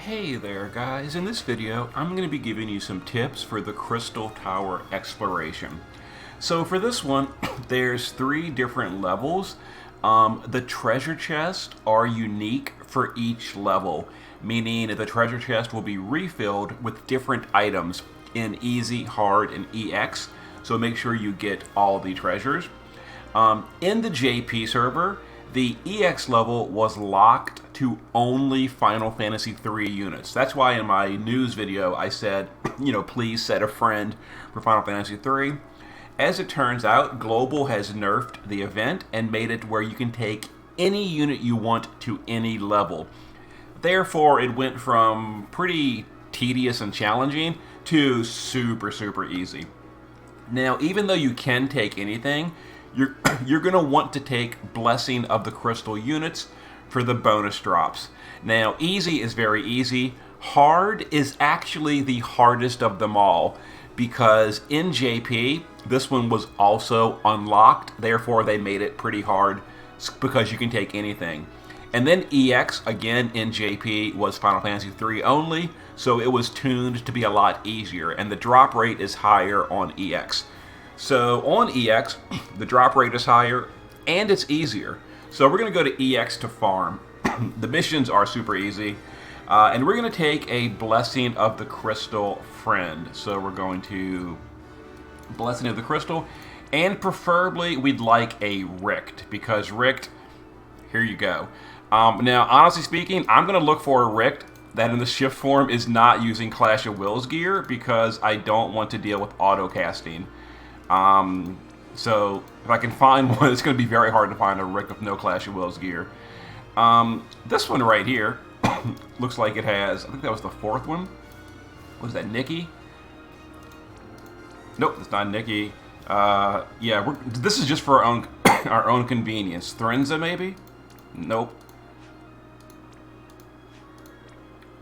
Hey there guys, in this video I'm going to be giving you some tips for the Crystal Tower exploration. So for this one, there's 3 different levels. The treasure chests are unique for each level, meaning the treasure chest will be refilled with different items in Easy, Hard, and EX, so make sure you get all the treasures. In the JP server, the EX level was locked to only Final Fantasy III units. That's why in my news video I said, please set a friend for Final Fantasy III. As it turns out, Global has nerfed the event and made it where you can take any unit you want to any level. Therefore, it went from pretty tedious and challenging to super easy. Now, even though you can take anything, you're going to want to take Blessing of the Crystal units for the bonus drops. Now, easy is very easy. Hard is actually the hardest of them all because in JP, this one was also unlocked. Therefore, they made it pretty hard because you can take anything. And then EX, again, in JP was Final Fantasy III only, so it was tuned to be a lot easier, and the drop rate is higher on EX. So on EX, the drop rate is higher and it's easier. So we're going to go to EX to farm. The missions are super easy. And we're going to take a Blessing of the Crystal friend. So we're going to Blessing of the Crystal. And preferably we'd like a Richt, because Richt, here you go. Now, honestly speaking, I'm going to look for a Richt that in the shift form is not using Clash of Wills gear because I don't want to deal with auto casting. So if I can find one, it's going to be very hard to find a Richt with no Clash of Wills gear. This one right here looks like it has, I think that was the 4th one. What is that, Nikki? Nope, it's not Nikki. Yeah, this is just for our own, our own convenience. Threnza, maybe? Nope.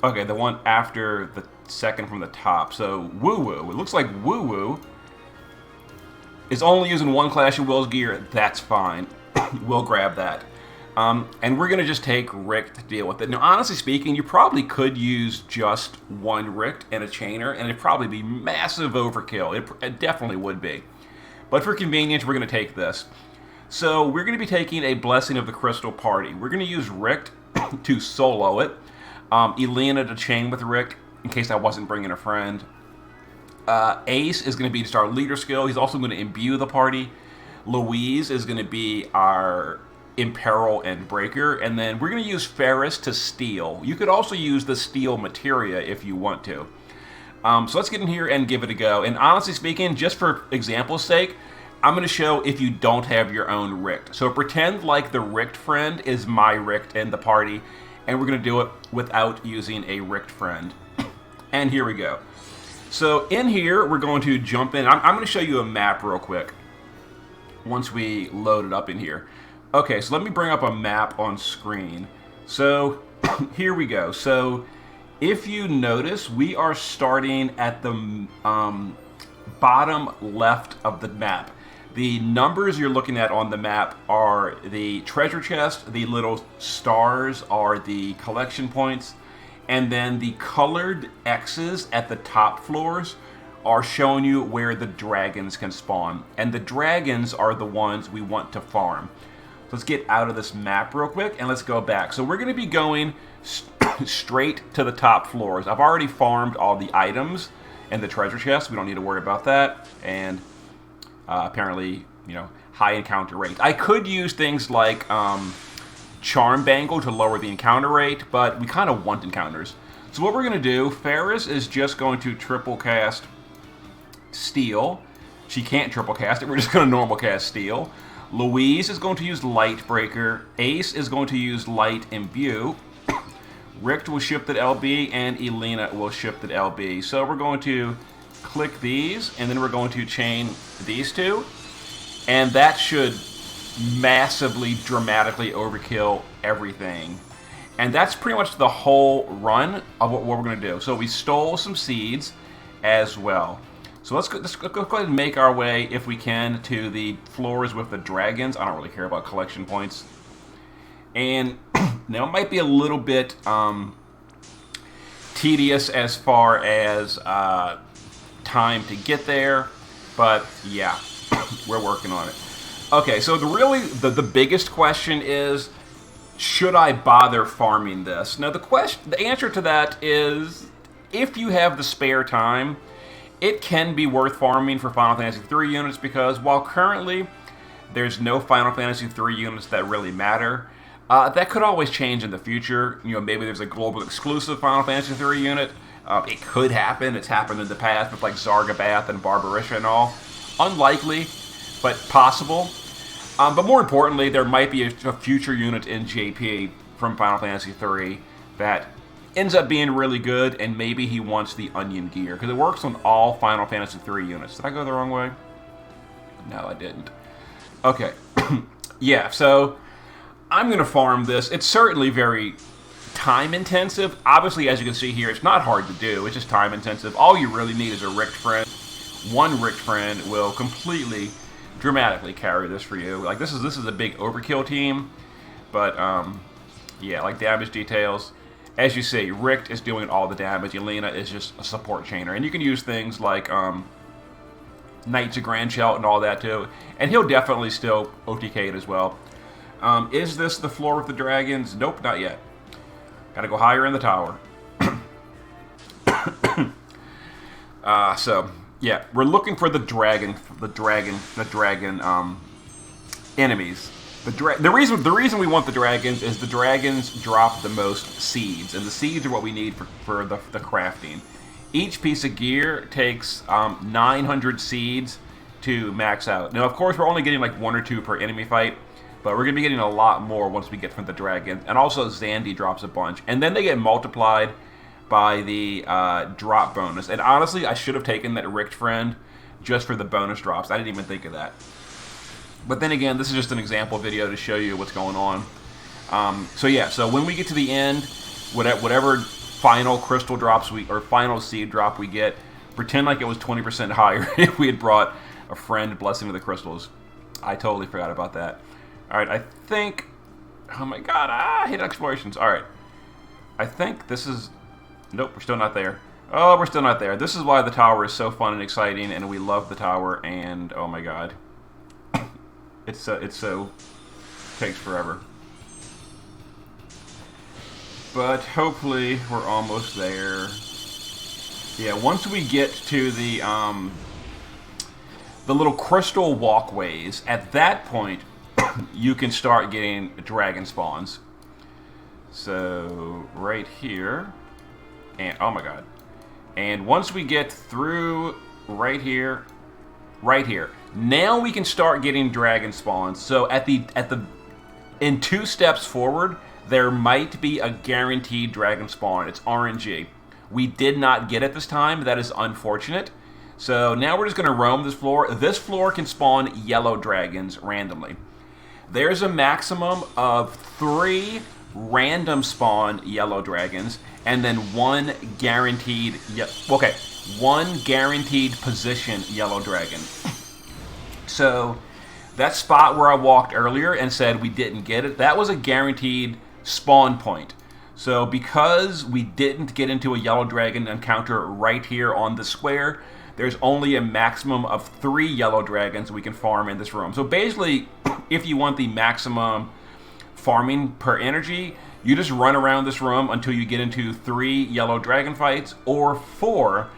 Okay, the one after the second from the top. So, Woo Woo. It looks like Woo Woo is only using 1 Clash of Wills gear. That's fine. We'll grab that. And we're going to just take Richt to deal with it. Now, honestly speaking, you probably could use just 1 Richt and a Chainer, and it'd probably be massive overkill. It definitely would be. But for convenience, we're going to take this. So we're going to be taking a Blessing of the Crystal party. We're going to use Richt to solo it. Elena to chain with Richt, in case I wasn't bringing a friend. Ace is going to be just our leader skill. He's also going to imbue the party. Louise is going to be our imperil and breaker. And then we're going to use Ferris to steal. You could also use the steal materia if you want to. So let's get in here and give it a go. And honestly speaking, just for example's sake, I'm going to show if you don't have your own Richt. So pretend like the Richt friend is my Richt in the party. And we're going to do it without using a Richt friend. And here we go. So in here, we're going to jump in. I'm going to show you a map real quick once we load it up in here. Okay, so let me bring up a map on screen. So here we go. So if you notice, we are starting at the bottom left of the map. The numbers you're looking at on the map are the treasure chest. The little stars are the collection points. And then the colored X's at the top floors are showing you where the dragons can spawn. And the dragons are the ones we want to farm. So let's get out of this map real quick and let's go back. So we're going to be going straight to the top floors. I've already farmed all the items and the treasure chests. We don't need to worry about that. And apparently, high encounter rate. I could use things like Charm Bangle to lower the encounter rate, but we kind of want encounters. So what we're going to do, Ferris is just going to triple cast Steal. She can't triple cast it. We're just going to normal cast Steal. Louise is going to use Light Breaker. Ace is going to use Light Imbue. Richt will ship that LB, and Elena will ship that LB. So we're going to click these, and then we're going to chain these two, and that should massively, dramatically overkill everything. And that's pretty much the whole run of what we're going to do. So we stole some seeds as well. So let's go ahead and make our way, if we can, to the floors with the dragons. I don't really care about collection points. And now it might be a little bit tedious as far as time to get there, but yeah, we're working on it. Okay, so the biggest question is, should I bother farming this? Now the answer to that is, if you have the spare time, it can be worth farming for Final Fantasy III units, because while currently there's no Final Fantasy III units that really matter, that could always change in the future. You know, maybe there's a global exclusive Final Fantasy III unit. It could happen. It's happened in the past with like Zargabath and Barbarisha and all. Unlikely, but possible. But more importantly, there might be a future unit in JP from Final Fantasy III that ends up being really good, and maybe he wants the Onion Gear, because it works on all Final Fantasy III units. Did I go the wrong way? No, I didn't. Okay. Yeah, so I'm going to farm this. It's certainly very time intensive. Obviously, as you can see here, it's not hard to do. It's just time intensive. All you really need is a Richt friend. One Richt friend will completely, dramatically carry this for you. Like, this is a big overkill team, but yeah, like damage details. As you see, Richt is doing all the damage. Elena is just a support chainer. And you can use things like Knights of Grandchelt and all that too. And he'll definitely still OTK it as well. Is this the floor with the dragons? Nope, not yet. Gotta go higher in the tower. So, yeah, we're looking for the dragon enemies. The reason we want the dragons is the dragons drop the most seeds, and the seeds are what we need for the crafting. Each piece of gear takes 900 seeds to max out. Now, of course, we're only getting like 1 or 2 per enemy fight, but we're going to be getting a lot more once we get from the dragons. And also, Zandy drops a bunch, and then they get multiplied by the drop bonus. And honestly, I should have taken that Richt friend just for the bonus drops. I didn't even think of that. But then again, this is just an example video to show you what's going on. So yeah, so when we get to the end, whatever final crystal drops or final seed drop we get, pretend like it was 20% higher if we had brought a friend Blessing of the Crystals. I totally forgot about that. Alright, I think... Oh my god, I hate explorations. Alright. I think this is... Nope, we're still not there. Oh, we're still not there. This is why the tower is so fun and exciting, and we love the tower, and oh my god. It takes forever. But hopefully we're almost there. Yeah, once we get to the little crystal walkways, at that point you can start getting dragon spawns. So right here, and oh my god. And once we get through right here, now we can start getting dragon spawns. So in 2 steps forward, there might be a guaranteed dragon spawn. It's RNG. We did not get it this time. That is unfortunate. So now we're just going to roam this floor. This floor can spawn yellow dragons randomly. There's a maximum of 3 random spawn yellow dragons, and then 1 guaranteed... one guaranteed position yellow dragon. So that spot where I walked earlier and said we didn't get it, that was a guaranteed spawn point. So because we didn't get into a yellow dragon encounter right here on the square, there's only a maximum of 3 yellow dragons we can farm in this room. So basically, if you want the maximum farming per energy, you just run around this room until you get into 3 yellow dragon fights, or 4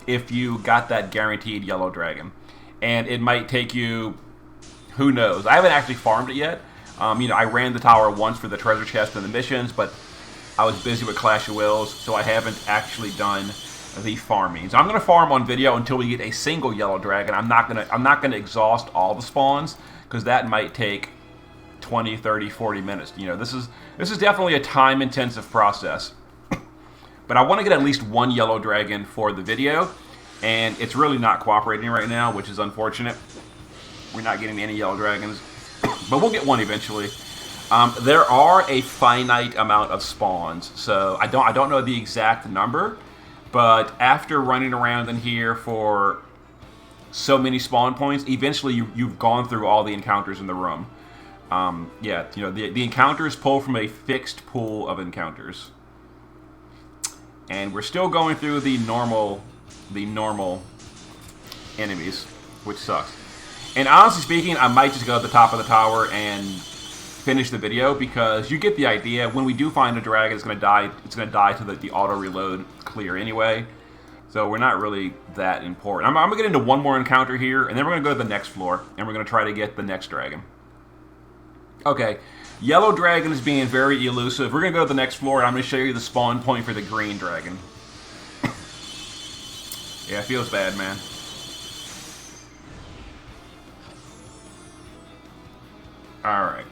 if you got that guaranteed yellow dragon. And it might take you, who knows. I haven't actually farmed it yet. I ran the tower once for the treasure chest and the missions, but I was busy with Clash of Wills, so I haven't actually done the farming. So I'm going to farm on video until we get a single yellow dragon. I'm not going to exhaust all the spawns, because that might take 20, 30, 40 minutes. This is definitely a time-intensive process. But I want to get at least 1 yellow dragon for the video, and it's really not cooperating right now, which is unfortunate. We're not getting any yellow dragons, but we'll get 1 eventually. There are a finite amount of spawns, so I don't know the exact number, but after running around in here for so many spawn points, eventually you've gone through all the encounters in the room. The encounters pull from a fixed pool of encounters. And we're still going through the normal enemies, which sucks. And honestly speaking, I might just go to the top of the tower and finish the video, because you get the idea. When we do find a dragon, it's going to die. It's going to die to the auto reload clear anyway. So we're not really that important. I'm going to get into one more encounter here, and then we're going to go to the next floor, and we're going to try to get the next dragon. Okay, yellow dragon is being very elusive. We're going to go to the next floor, and I'm going to show you the spawn point for the green dragon. Yeah, it feels bad, man. Alright.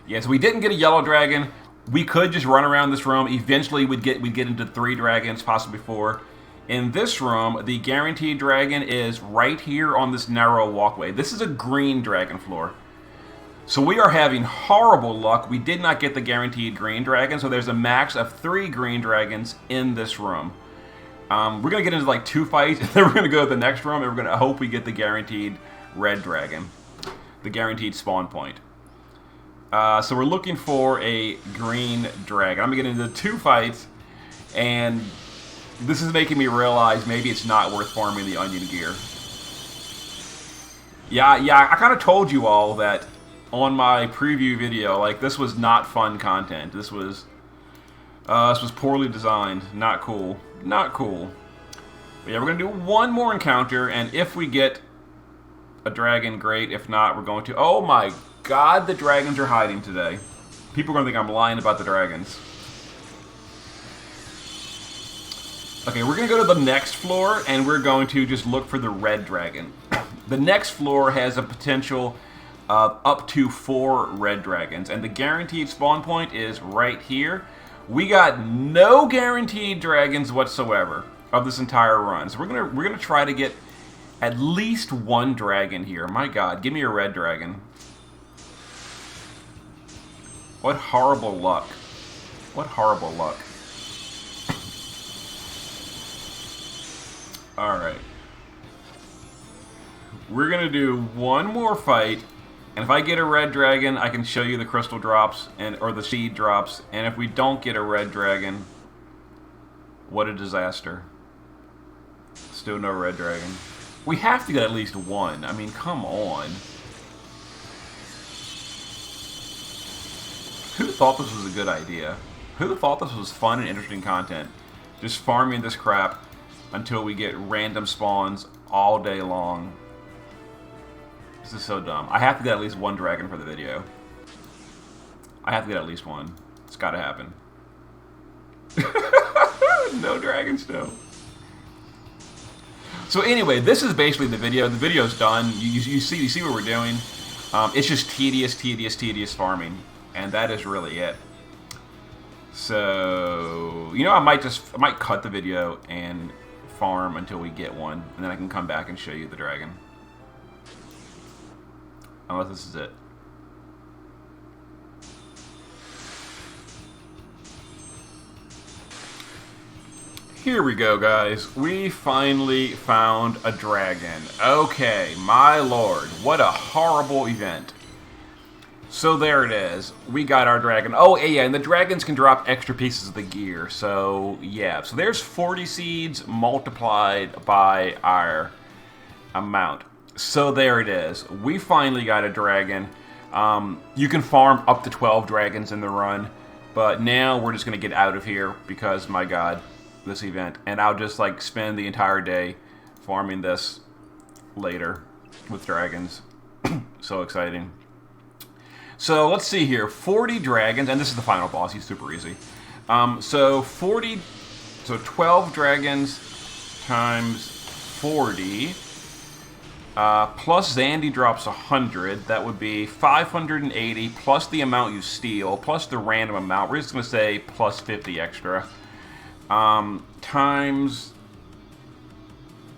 Yeah, so we didn't get a yellow dragon. We could just run around this room. Eventually, we'd get into 3 dragons, possibly 4. In this room, the guaranteed dragon is right here on this narrow walkway. This is a green dragon floor. So we are having horrible luck. We did not get the guaranteed green dragon, so there's a max of 3 green dragons in this room. We're going to get into like 2 fights, and then we're going to go to the next room, and we're going to hope we get the guaranteed red dragon. The guaranteed spawn point. So we're looking for a green dragon. I'm going to get into 2 fights, and this is making me realize maybe it's not worth farming the onion gear. Yeah, I kind of told you all that on my preview video, like, this was not fun content. This was poorly designed. Not cool. Not cool. But yeah, we're going to do one more encounter, and if we get a dragon, great. If not, we're going to... Oh my god, the dragons are hiding today. People are going to think I'm lying about the dragons. Okay, we're going to go to the next floor, and we're going to just look for the red dragon. The next floor has a potential of up to 4 red dragons, and the guaranteed spawn point is right here. We got no guaranteed dragons whatsoever of this entire run. So we're gonna try to get at least 1 dragon here. My god, give me a red dragon. What horrible luck. What horrible luck. Alright. We're going to do one more fight, and if I get a red dragon, I can show you the crystal drops, or the seed drops, and if we don't get a red dragon, what a disaster. Still no red dragon. We have to get at least 1. I mean, come on. Who thought this was a good idea? Who thought this was fun and interesting content? Just farming this crap until we get random spawns all day long. This is so dumb. I have to get at least 1 dragon for the video. I have to get at least 1. It's gotta happen. No dragon still. So anyway, this is basically the video. The video's done. You see what we're doing. It's just tedious farming, and that is really it. So you know, I might cut the video and farm until we get 1, and then I can come back and show you the dragon. Unless this is it. Here we go, guys. We finally found a dragon. Okay, my lord. What a horrible event. So there it is. We got our dragon. Oh, yeah, and the dragons can drop extra pieces of the gear. So, yeah. So there's 40 seeds multiplied by our amount. So there it is. We finally got a dragon. You can farm up to 12 dragons in the run. But now we're just going to get out of here because, my god, this event. And I'll just, like, spend the entire day farming this later with dragons. So exciting. So let's see here, 40 dragons, and this is the final boss. He's super easy. So 12 dragons times 40, plus Zandy drops 100. That would be 580 plus the amount you steal plus the random amount. We're just gonna say plus 50 extra. Times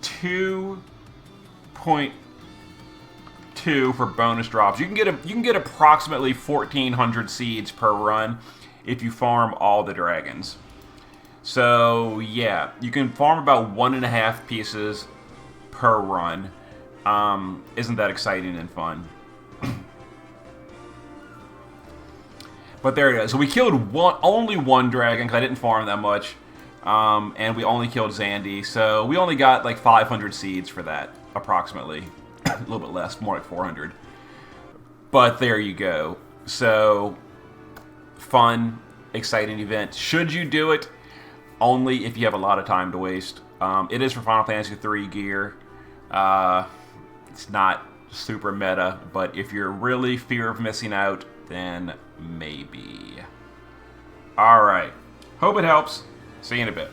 2.2 for bonus drops. You can get approximately 1,400 seeds per run if you farm all the dragons. So yeah, you can farm about 1.5 pieces per run. Isn't that exciting and fun? But there it is. So we killed only one dragon because I didn't farm that much. And we only killed Zandy. So we only got like 500 seeds for that, approximately. A little bit less, more like 400. But there you go. So, fun, exciting event. Should you do it? Only if you have a lot of time to waste. It is for Final Fantasy III gear. It's not super meta, but if you're really fear of missing out, then maybe. Alright. Hope it helps. See you in a bit.